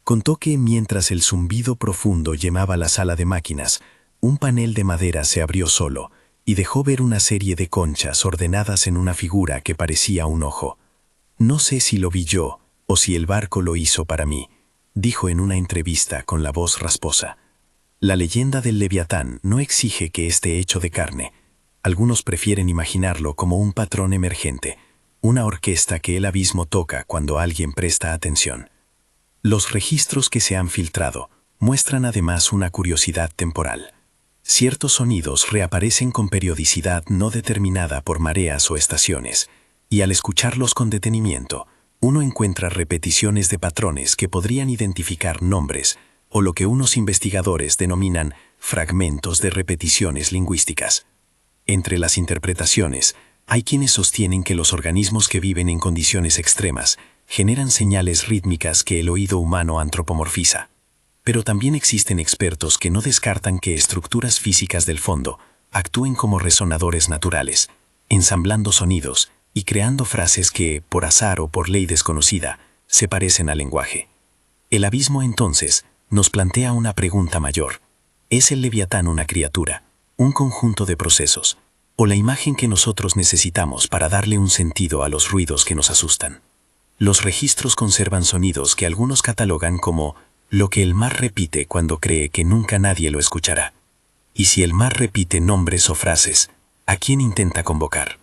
Contó que mientras el zumbido profundo llenaba la sala de máquinas, un panel de madera se abrió solo y dejó ver una serie de conchas ordenadas en una figura que parecía un ojo. «No sé si lo vi yo o si el barco lo hizo para mí», dijo en una entrevista con la voz rasposa. La leyenda del Leviatán no exige que esté hecho de carne. Algunos prefieren imaginarlo como un patrón emergente, una orquesta que el abismo toca cuando alguien presta atención. Los registros que se han filtrado muestran además una curiosidad temporal. Ciertos sonidos reaparecen con periodicidad no determinada por mareas o estaciones, y al escucharlos con detenimiento, uno encuentra repeticiones de patrones que podrían identificar nombres o lo que unos investigadores denominan fragmentos de repeticiones lingüísticas. Entre las interpretaciones, hay quienes sostienen que los organismos que viven en condiciones extremas generan señales rítmicas que el oído humano antropomorfiza. Pero también existen expertos que no descartan que estructuras físicas del fondo actúen como resonadores naturales, ensamblando sonidos y creando frases que, por azar o por ley desconocida, se parecen al lenguaje. El abismo, entonces, nos plantea una pregunta mayor. ¿Es el Leviatán una criatura, un conjunto de procesos, o la imagen que nosotros necesitamos para darle un sentido a los ruidos que nos asustan? Los registros conservan sonidos que algunos catalogan como lo que el mar repite cuando cree que nunca nadie lo escuchará. Y si el mar repite nombres o frases, ¿a quién intenta convocar?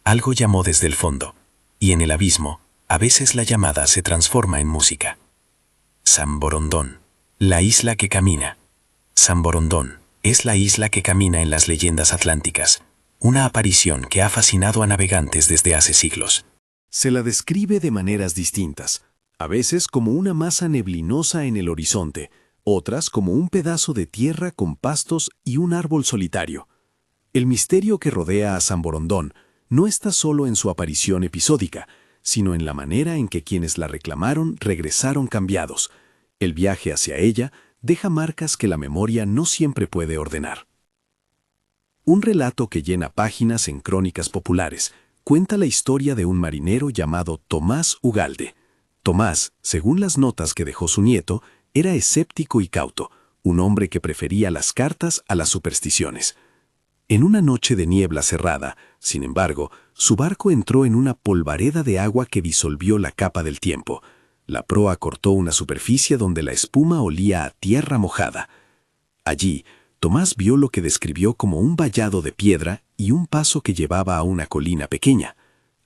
Algo llamó desde el fondo, y en el abismo, a veces la llamada se transforma en música. Samborondón, la isla que camina. Samborondón es la isla que camina en las leyendas atlánticas, una aparición que ha fascinado a navegantes desde hace siglos. Se la describe de maneras distintas, a veces como una masa neblinosa en el horizonte, otras como un pedazo de tierra con pastos y un árbol solitario. El misterio que rodea a Samborondón no está solo en su aparición episódica, sino en la manera en que quienes la reclamaron regresaron cambiados. El viaje hacia ella deja marcas que la memoria no siempre puede ordenar. Un relato que llena páginas en crónicas populares cuenta la historia de un marinero llamado Tomás Ugalde. Tomás, según las notas que dejó su nieto, era escéptico y cauto, un hombre que prefería las cartas a las supersticiones. En una noche de niebla cerrada, sin embargo, su barco entró en una polvareda de agua que disolvió la capa del tiempo. La proa cortó una superficie donde la espuma olía a tierra mojada. Allí, Tomás vio lo que describió como un vallado de piedra y un paso que llevaba a una colina pequeña.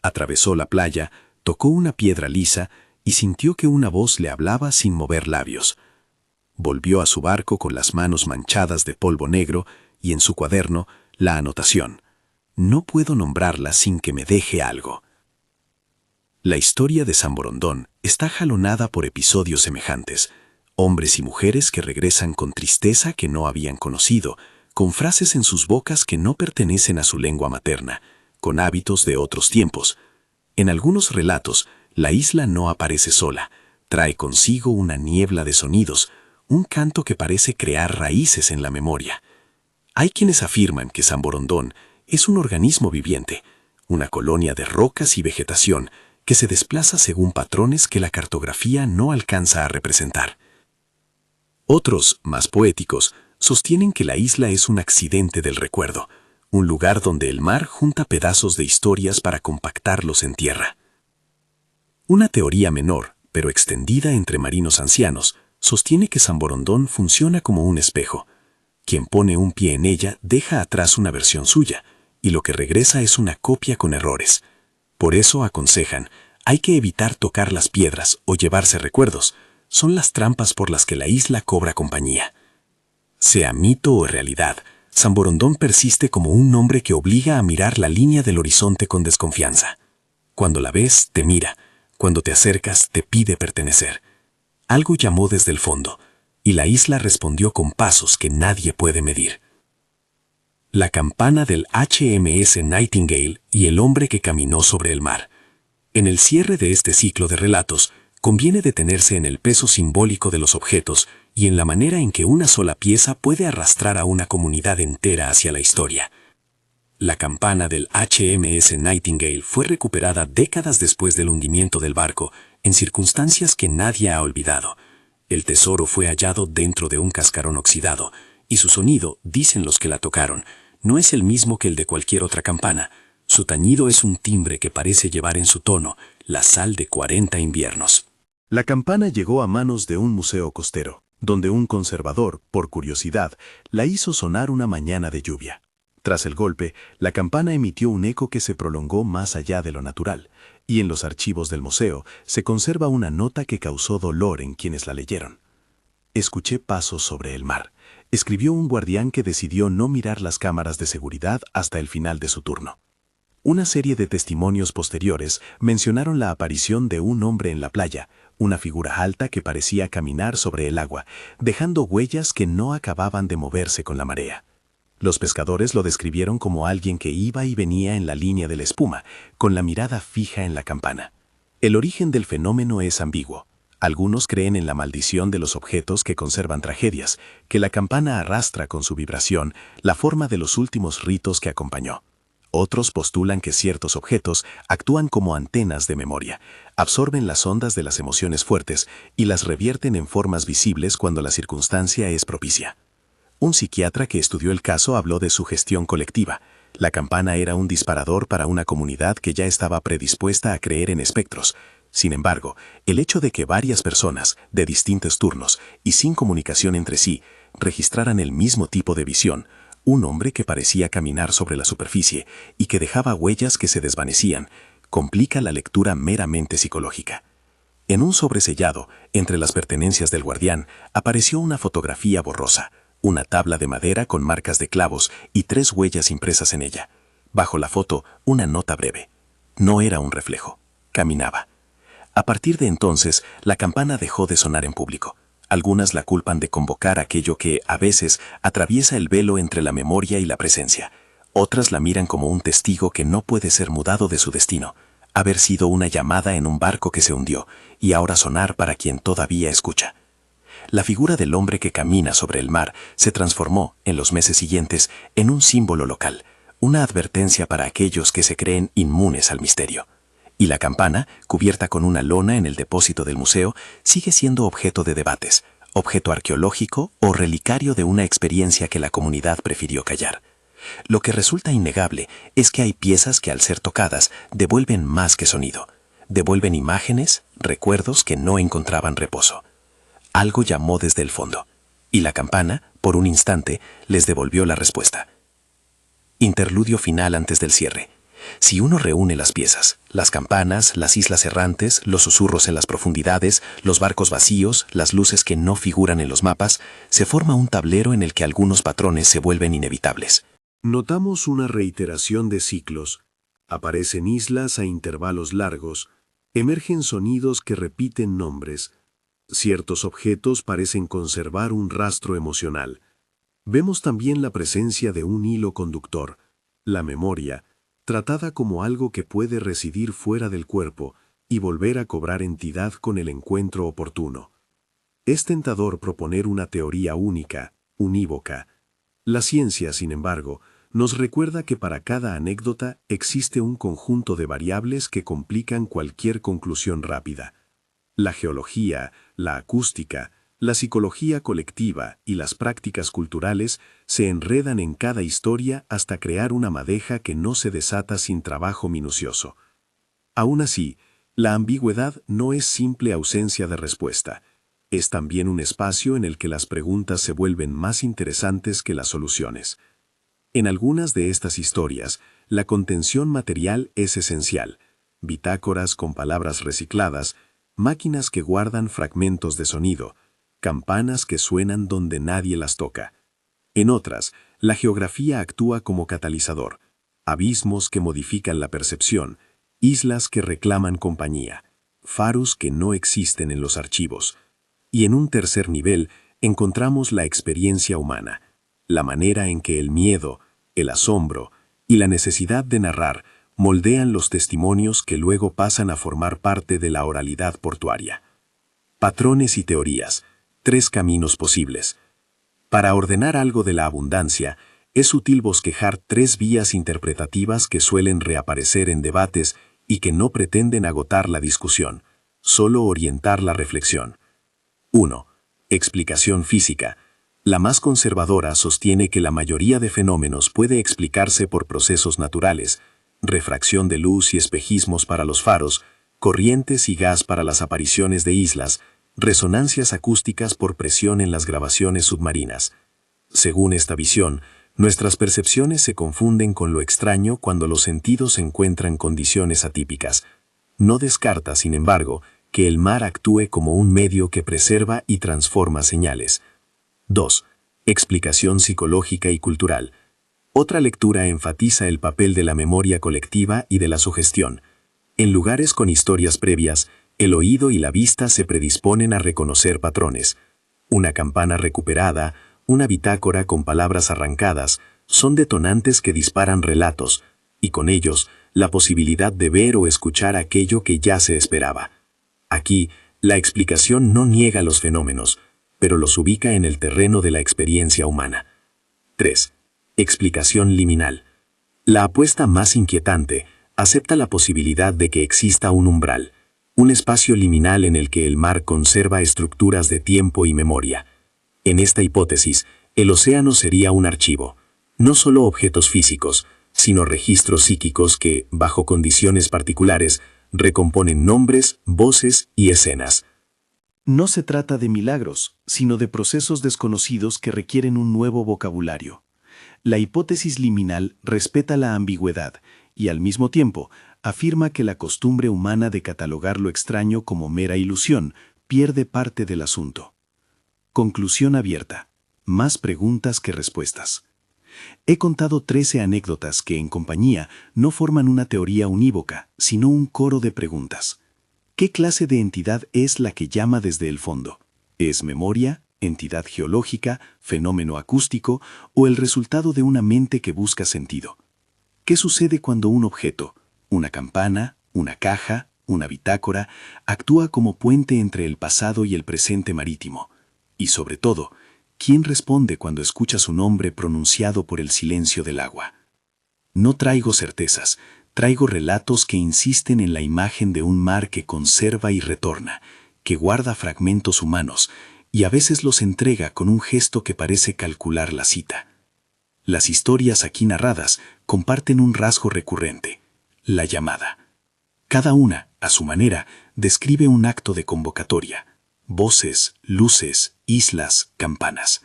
Atravesó la playa, tocó una piedra lisa y sintió que una voz le hablaba sin mover labios. Volvió a su barco con las manos manchadas de polvo negro y en su cuaderno la anotación: «No puedo nombrarla sin que me deje algo». La historia de Samborondón está jalonada por episodios semejantes. Hombres y mujeres que regresan con tristeza que no habían conocido, con frases en sus bocas que no pertenecen a su lengua materna, con hábitos de otros tiempos. En algunos relatos, la isla no aparece sola, trae consigo una niebla de sonidos, un canto que parece crear raíces en la memoria. Hay quienes afirman que Samborondón es un organismo viviente, una colonia de rocas y vegetación que se desplaza según patrones que la cartografía no alcanza a representar. Otros, más poéticos, sostienen que la isla es un accidente del recuerdo, un lugar donde el mar junta pedazos de historias para compactarlos en tierra. Una teoría menor, pero extendida entre marinos ancianos, sostiene que Samborondón funciona como un espejo. Quien pone un pie en ella deja atrás una versión suya, y lo que regresa es una copia con errores. Por eso aconsejan, hay que evitar tocar las piedras o llevarse recuerdos. Son las trampas por las que la isla cobra compañía. Sea mito o realidad, Samborondón persiste como un nombre que obliga a mirar la línea del horizonte con desconfianza. Cuando la ves, te mira. Cuando te acercas, te pide pertenecer. Algo llamó desde el fondo, y la isla respondió con pasos que nadie puede medir. La campana del HMS Nightingale y el hombre que caminó sobre el mar. En el cierre de este ciclo de relatos, conviene detenerse en el peso simbólico de los objetos y en la manera en que una sola pieza puede arrastrar a una comunidad entera hacia la historia. La campana del HMS Nightingale fue recuperada décadas después del hundimiento del barco, en circunstancias que nadie ha olvidado. El tesoro fue hallado dentro de un cascarón oxidado, y su sonido, dicen los que la tocaron, no es el mismo que el de cualquier otra campana. Su tañido es un timbre que parece llevar en su tono la sal de 40 inviernos. La campana llegó a manos de un museo costero, donde un conservador, por curiosidad, la hizo sonar una mañana de lluvia. Tras el golpe, la campana emitió un eco que se prolongó más allá de lo natural, y en los archivos del museo se conserva una nota que causó dolor en quienes la leyeron. Escuché pasos sobre el mar, escribió un guardián que decidió no mirar las cámaras de seguridad hasta el final de su turno. Una serie de testimonios posteriores mencionaron la aparición de un hombre en la playa, una figura alta que parecía caminar sobre el agua, dejando huellas que no acababan de moverse con la marea. Los pescadores lo describieron como alguien que iba y venía en la línea de la espuma, con la mirada fija en la campana. El origen del fenómeno es ambiguo. Algunos creen en la maldición de los objetos que conservan tragedias, que la campana arrastra con su vibración la forma de los últimos ritos que acompañó. Otros postulan que ciertos objetos actúan como antenas de memoria, absorben las ondas de las emociones fuertes y las revierten en formas visibles cuando la circunstancia es propicia. Un psiquiatra que estudió el caso habló de sugestión colectiva. La campana era un disparador para una comunidad que ya estaba predispuesta a creer en espectros. Sin embargo, el hecho de que varias personas, de distintos turnos y sin comunicación entre sí, registraran el mismo tipo de visión, un hombre que parecía caminar sobre la superficie y que dejaba huellas que se desvanecían, complica la lectura meramente psicológica. En un sobresellado, entre las pertenencias del guardián, apareció una fotografía borrosa, una tabla de madera con marcas de clavos y 3 huellas impresas en ella. Bajo la foto, una nota breve. No era un reflejo. Caminaba. A partir de entonces, la campana dejó de sonar en público. Algunas la culpan de convocar aquello que, a veces, atraviesa el velo entre la memoria y la presencia. Otras la miran como un testigo que no puede ser mudado de su destino, haber sido una llamada en un barco que se hundió y ahora sonar para quien todavía escucha. La figura del hombre que camina sobre el mar se transformó, en los meses siguientes, en un símbolo local, una advertencia para aquellos que se creen inmunes al misterio. Y la campana, cubierta con una lona en el depósito del museo, sigue siendo objeto de debates, objeto arqueológico o relicario de una experiencia que la comunidad prefirió callar. Lo que resulta innegable es que hay piezas que al ser tocadas devuelven más que sonido, devuelven imágenes, recuerdos que no encontraban reposo. Algo llamó desde el fondo, y la campana, por un instante, les devolvió la respuesta. Interludio final antes del cierre. Si uno reúne las piezas, las campanas, las islas errantes, los susurros en las profundidades, los barcos vacíos, las luces que no figuran en los mapas, se forma un tablero en el que algunos patrones se vuelven inevitables. Notamos una reiteración de ciclos. Aparecen islas a intervalos largos, emergen sonidos que repiten nombres. Ciertos objetos parecen conservar un rastro emocional. Vemos también la presencia de un hilo conductor, la memoria, tratada como algo que puede residir fuera del cuerpo y volver a cobrar entidad con el encuentro oportuno. Es tentador proponer una teoría única, unívoca. La ciencia, sin embargo, nos recuerda que para cada anécdota existe un conjunto de variables que complican cualquier conclusión rápida. La geología, la acústica, la psicología colectiva y las prácticas culturales se enredan en cada historia hasta crear una madeja que no se desata sin trabajo minucioso. Aún así, la ambigüedad no es simple ausencia de respuesta. Es también un espacio en el que las preguntas se vuelven más interesantes que las soluciones. En algunas de estas historias, la contención material es esencial. Bitácoras con palabras recicladas, máquinas que guardan fragmentos de sonido, campanas que suenan donde nadie las toca. En otras, la geografía actúa como catalizador, abismos que modifican la percepción, islas que reclaman compañía, faros que no existen en los archivos. Y en un tercer nivel encontramos la experiencia humana, la manera en que el miedo, el asombro y la necesidad de narrar moldean los testimonios que luego pasan a formar parte de la oralidad portuaria. Patrones y teorías, 3 caminos posibles. Para ordenar algo de la abundancia, Es útil bosquejar 3 vías interpretativas que suelen reaparecer en debates y que no pretenden agotar la discusión, solo orientar la reflexión. 1. Explicación física. La más conservadora sostiene que la mayoría de fenómenos puede explicarse por procesos naturales, refracción de luz y espejismos para los faros, corrientes y gas para las apariciones de islas, resonancias acústicas por presión en las grabaciones submarinas. Según esta visión, nuestras percepciones se confunden con lo extraño cuando los sentidos encuentran condiciones atípicas. No descarta, sin embargo, que el mar actúe como un medio que preserva y transforma señales. 2. Explicación psicológica y cultural. Otra lectura enfatiza el papel de la memoria colectiva y de la sugestión. En lugares con historias previas, el oído y la vista se predisponen a reconocer patrones. Una campana recuperada, una bitácora con palabras arrancadas, son detonantes que disparan relatos, y con ellos, la posibilidad de ver o escuchar aquello que ya se esperaba. Aquí, la explicación no niega los fenómenos, pero los ubica en el terreno de la experiencia humana. 3. Explicación liminal. La apuesta más inquietante acepta la posibilidad de que exista un umbral, un espacio liminal en el que el mar conserva estructuras de tiempo y memoria. En esta hipótesis, el océano sería un archivo, no solo objetos físicos, sino registros psíquicos que, bajo condiciones particulares, recomponen nombres, voces y escenas. No se trata de milagros, sino de procesos desconocidos que requieren un nuevo vocabulario. La hipótesis liminal respeta la ambigüedad y, al mismo tiempo, afirma que la costumbre humana de catalogar lo extraño como mera ilusión pierde parte del asunto. Conclusión abierta. Más preguntas que respuestas. He contado 13 anécdotas que, en compañía, no forman una teoría unívoca, sino un coro de preguntas. ¿Qué clase de entidad es la que llama desde el fondo? ¿Es memoria, entidad geológica, fenómeno acústico o el resultado de una mente que busca sentido? ¿Qué sucede cuando un objeto, una campana, una caja, una bitácora, actúa como puente entre el pasado y el presente marítimo? Y sobre todo, ¿quién responde cuando escucha su nombre pronunciado por el silencio del agua? No traigo certezas, traigo relatos que insisten en la imagen de un mar que conserva y retorna, que guarda fragmentos humanos y a veces los entrega con un gesto que parece calcular la cita. Las historias aquí narradas comparten un rasgo recurrente, la llamada. Cada una, a su manera, describe un acto de convocatoria. Voces, luces, islas, campanas.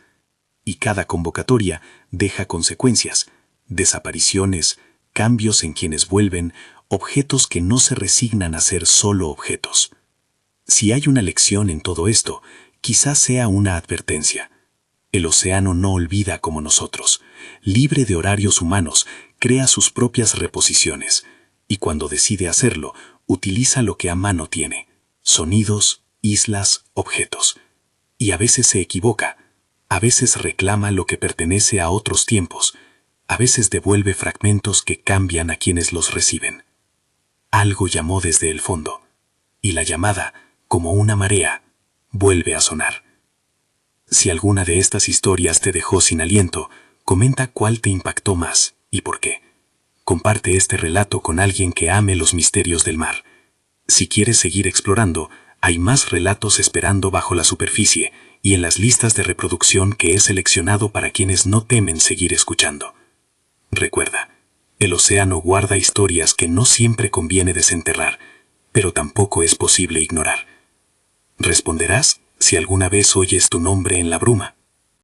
Y cada convocatoria deja consecuencias, desapariciones, cambios en quienes vuelven, objetos que no se resignan a ser solo objetos. Si hay una lección en todo esto, quizás sea una advertencia. El océano no olvida como nosotros. Libre de horarios humanos, crea sus propias reposiciones. Y cuando decide hacerlo, utiliza lo que a mano tiene. Sonidos, islas, objetos. Y a veces se equivoca. A veces reclama lo que pertenece a otros tiempos. A veces devuelve fragmentos que cambian a quienes los reciben. Algo llamó desde el fondo. Y la llamada, como una marea, vuelve a sonar. Si alguna de estas historias te dejó sin aliento, comenta cuál te impactó más y por qué. Comparte este relato con alguien que ame los misterios del mar. Si quieres seguir explorando, hay más relatos esperando bajo la superficie y en las listas de reproducción que he seleccionado para quienes no temen seguir escuchando. Recuerda, el océano guarda historias que no siempre conviene desenterrar, pero tampoco es posible ignorar. ¿Responderás si alguna vez oyes tu nombre en la bruma?